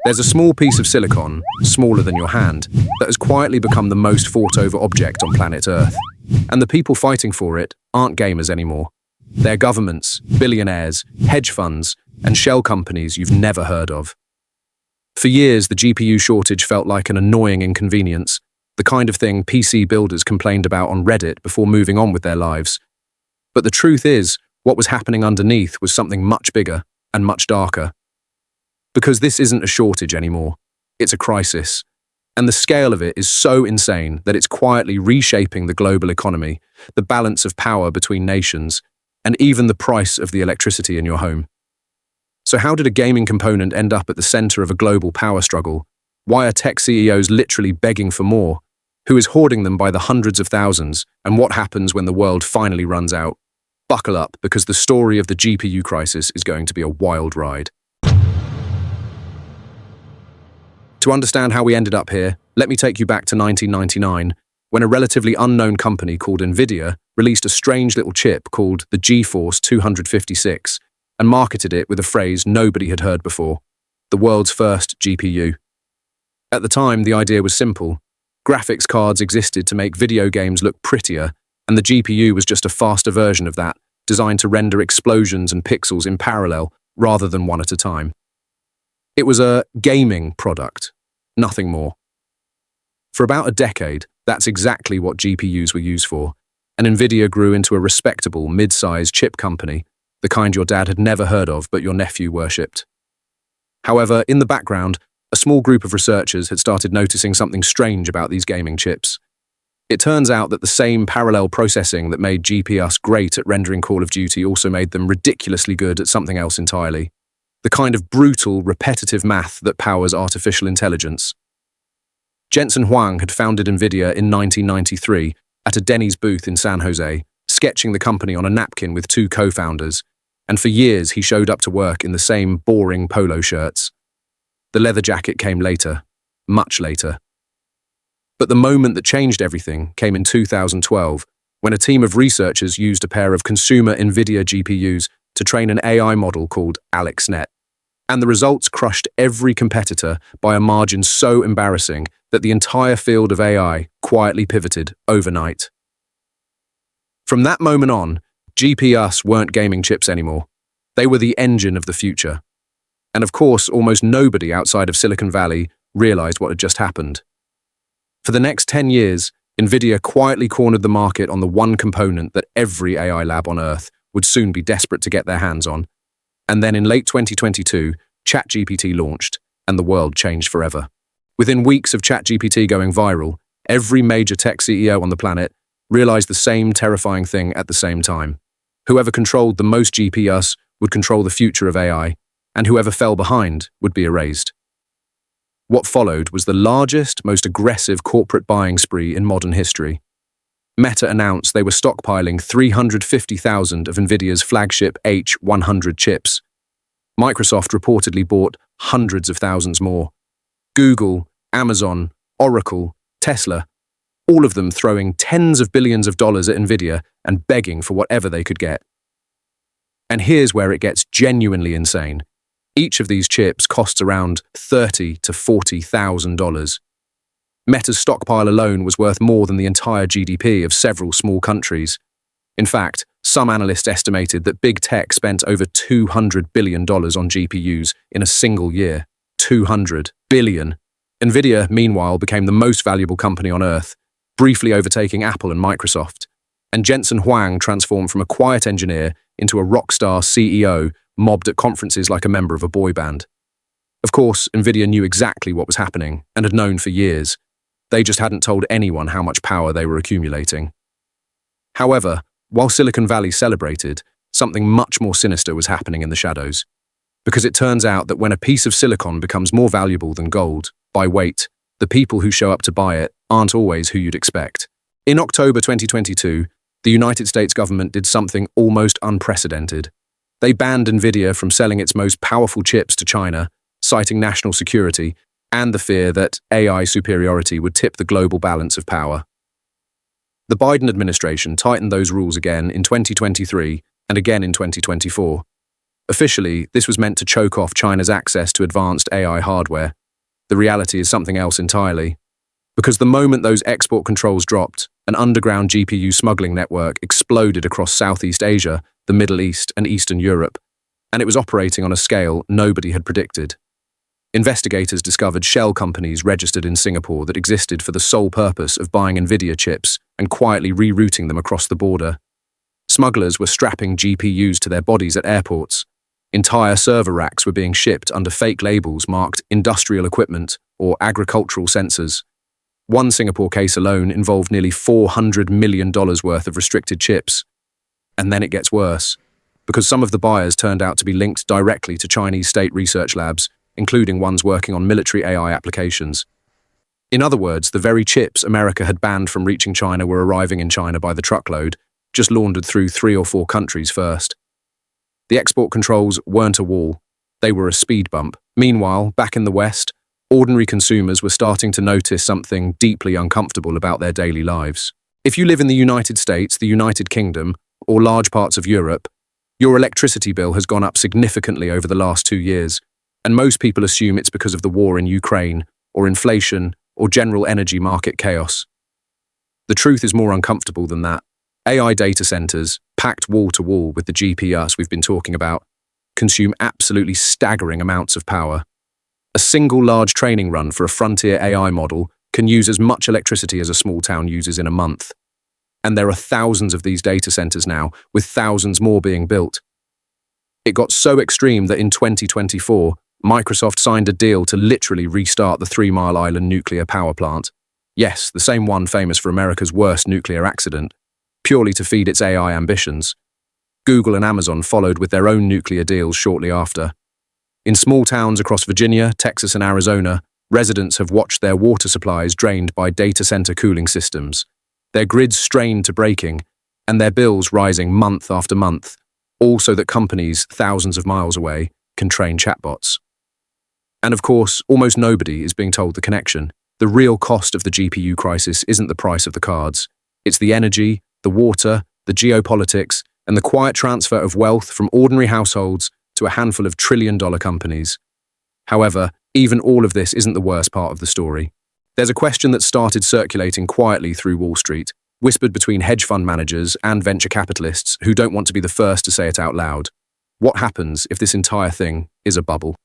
There's a small piece of silicon, smaller than your hand, that has quietly become the most fought-over object on planet Earth. And the people fighting for it aren't gamers anymore. They're governments, billionaires, hedge funds, and shell companies you've never heard of. For years, the GPU shortage felt like an annoying inconvenience, the kind of thing PC builders complained about on Reddit before moving on with their lives. But the truth is, what was happening underneath was something much bigger and much darker. Because this isn't a shortage anymore, it's a crisis. And the scale of it is so insane that it's quietly reshaping the global economy, the balance of power between nations, and even the price of the electricity in your home. So how did a gaming component end up at the center of a global power struggle? Why are tech CEOs literally begging for more? Who is hoarding them by the hundreds of thousands? And what happens when the world finally runs out? Buckle up, because the story of the GPU crisis is going to be a wild ride. To understand how we ended up here, let me take you back to 1999, when a relatively unknown company called NVIDIA released a strange little chip called the GeForce 256 and marketed it with a phrase nobody had heard before: the world's first GPU. At the time, the idea was simple. Graphics cards existed to make video games look prettier, and the GPU was just a faster version of that, designed to render explosions and pixels in parallel rather than one at a time. It was a gaming product, nothing more. For about a decade, that's exactly what GPUs were used for, and NVIDIA grew into a respectable, mid-sized chip company, the kind your dad had never heard of but your nephew worshipped. However, in the background, a small group of researchers had started noticing something strange about these gaming chips. It turns out that the same parallel processing that made GPUs great at rendering Call of Duty also made them ridiculously good at something else entirely: the kind of brutal, repetitive math that powers artificial intelligence. Jensen Huang had founded NVIDIA in 1993 at a Denny's booth in San Jose, sketching the company on a napkin with two co-founders, and for years he showed up to work in the same boring polo shirts. The leather jacket came later, much later. But the moment that changed everything came in 2012, when a team of researchers used a pair of consumer NVIDIA GPUs to train an AI model called AlexNet. And the results crushed every competitor by a margin so embarrassing that the entire field of AI quietly pivoted overnight. From that moment on, GPUs weren't gaming chips anymore. They were the engine of the future. And of course, almost nobody outside of Silicon Valley realized what had just happened. For the next 10 years, NVIDIA quietly cornered the market on the one component that every AI lab on Earth would soon be desperate to get their hands on. And then in late 2022, ChatGPT launched, and the world changed forever. Within weeks of ChatGPT going viral, every major tech CEO on the planet realized the same terrifying thing at the same time. Whoever controlled the most GPUs would control the future of AI, and whoever fell behind would be erased. What followed was the largest, most aggressive corporate buying spree in modern history. Meta announced they were stockpiling 350,000 of NVIDIA's flagship H100 chips. Microsoft reportedly bought hundreds of thousands more. Google, Amazon, Oracle, Tesla, all of them throwing tens of billions of dollars at NVIDIA and begging for whatever they could get. And here's where it gets genuinely insane. Each of these chips costs around $30,000 to $40,000. Meta's stockpile alone was worth more than the entire GDP of several small countries. In fact, some analysts estimated that big tech spent over $200 billion on GPUs in a single year. $200 billion. NVIDIA, meanwhile, became the most valuable company on Earth, briefly overtaking Apple and Microsoft. And Jensen Huang transformed from a quiet engineer into a rock star CEO mobbed at conferences like a member of a boy band. Of course, NVIDIA knew exactly what was happening and had known for years. They just hadn't told anyone how much power they were accumulating. However, while Silicon Valley celebrated, something much more sinister was happening in the shadows. Because it turns out that when a piece of silicon becomes more valuable than gold, by weight, the people who show up to buy it aren't always who you'd expect. In October 2022, the United States government did something almost unprecedented. They banned NVIDIA from selling its most powerful chips to China, citing national security and the fear that AI superiority would tip the global balance of power. The Biden administration tightened those rules again in 2023 and again in 2024. Officially, this was meant to choke off China's access to advanced AI hardware. The reality is something else entirely. Because the moment those export controls dropped, an underground GPU smuggling network exploded across Southeast Asia, the Middle East, and Eastern Europe, and it was operating on a scale nobody had predicted. Investigators discovered shell companies registered in Singapore that existed for the sole purpose of buying NVIDIA chips and quietly rerouting them across the border. Smugglers were strapping GPUs to their bodies at airports. Entire server racks were being shipped under fake labels marked industrial equipment or agricultural sensors. One Singapore case alone involved nearly $400 million worth of restricted chips. And then it gets worse, because some of the buyers turned out to be linked directly to Chinese state research labs, including ones working on military AI applications. In other words, the very chips America had banned from reaching China were arriving in China by the truckload, just laundered through 3 or 4 countries first. The export controls weren't a wall, they were a speed bump. Meanwhile, back in the West, ordinary consumers were starting to notice something deeply uncomfortable about their daily lives. If you live in the United States, the United Kingdom, or large parts of Europe, your electricity bill has gone up significantly over the last 2 years, and most people assume it's because of the war in Ukraine, or inflation, or general energy market chaos. The truth is more uncomfortable than that. AI data centers, packed wall to wall with the GPUs we've been talking about, consume absolutely staggering amounts of power. A single large training run for a frontier AI model can use as much electricity as a small town uses in a month. And there are thousands of these data centers now, with thousands more being built. It got so extreme that in 2024, Microsoft signed a deal to literally restart the 3 Mile Island nuclear power plant. Yes, the same one famous for America's worst nuclear accident, purely to feed its AI ambitions. Google and Amazon followed with their own nuclear deals shortly after. In small towns across Virginia, Texas, and Arizona, residents have watched their water supplies drained by data center cooling systems, their grids strained to breaking, and their bills rising month after month, all so that companies thousands of miles away can train chatbots. And of course, almost nobody is being told the connection. The real cost of the GPU crisis isn't the price of the cards. It's the energy, the water, the geopolitics, and the quiet transfer of wealth from ordinary households to a handful of trillion-dollar companies. However, even all of this isn't the worst part of the story. There's a question that started circulating quietly through Wall Street, whispered between hedge fund managers and venture capitalists who don't want to be the first to say it out loud. What happens if this entire thing is a bubble?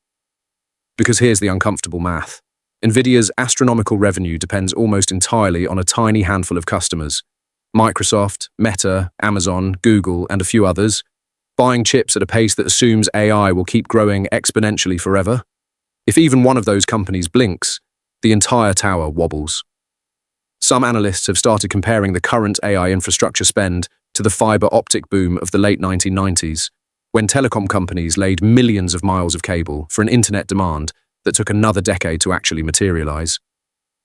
Because here's the uncomfortable math. NVIDIA's astronomical revenue depends almost entirely on a tiny handful of customers. Microsoft, Meta, Amazon, Google, and a few others, buying chips at a pace that assumes AI will keep growing exponentially forever. If even one of those companies blinks, the entire tower wobbles. Some analysts have started comparing the current AI infrastructure spend to the fiber optic boom of the late 1990s, when telecom companies laid millions of miles of cable for an internet demand that took another decade to actually materialize.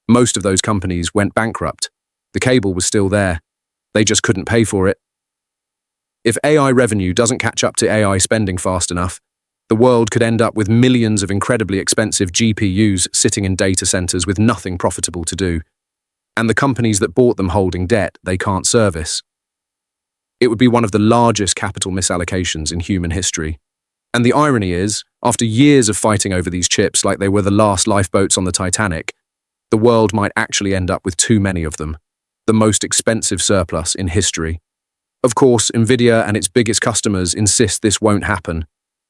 Most of those companies went bankrupt. The cable was still there. They just couldn't pay for it. If AI revenue doesn't catch up to AI spending fast enough, the world could end up with millions of incredibly expensive GPUs sitting in data centers with nothing profitable to do, and the companies that bought them holding debt they can't service. It would be one of the largest capital misallocations in human history. And the irony is, after years of fighting over these chips like they were the last lifeboats on the Titanic, the world might actually end up with too many of them, the most expensive surplus in history. Of course, NVIDIA and its biggest customers insist this won't happen.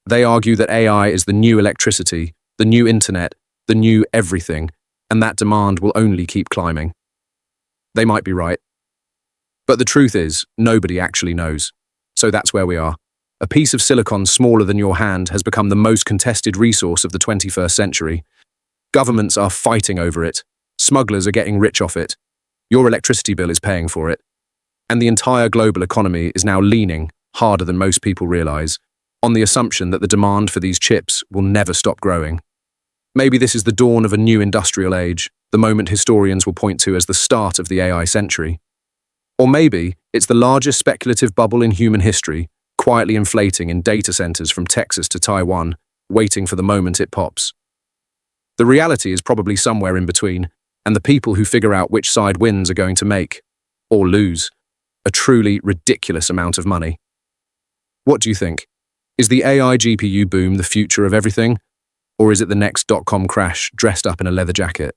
They argue that AI is the new electricity, the new internet, the new everything, and that demand will only keep climbing. They might be right. But the truth is, nobody actually knows. So that's where we are. A piece of silicon smaller than your hand has become the most contested resource of the 21st century. Governments are fighting over it. Smugglers are getting rich off it. Your electricity bill is paying for it. And the entire global economy is now leaning, harder than most people realize, on the assumption that the demand for these chips will never stop growing. Maybe this is the dawn of a new industrial age, the moment historians will point to as the start of the AI century. Or maybe it's the largest speculative bubble in human history, quietly inflating in data centers from Texas to Taiwan, waiting for the moment it pops. The reality is probably somewhere in between, and the people who figure out which side wins are going to make, or lose, a truly ridiculous amount of money. What do you think? Is the AI GPU boom the future of everything? Or is it the next dot-com crash dressed up in a leather jacket?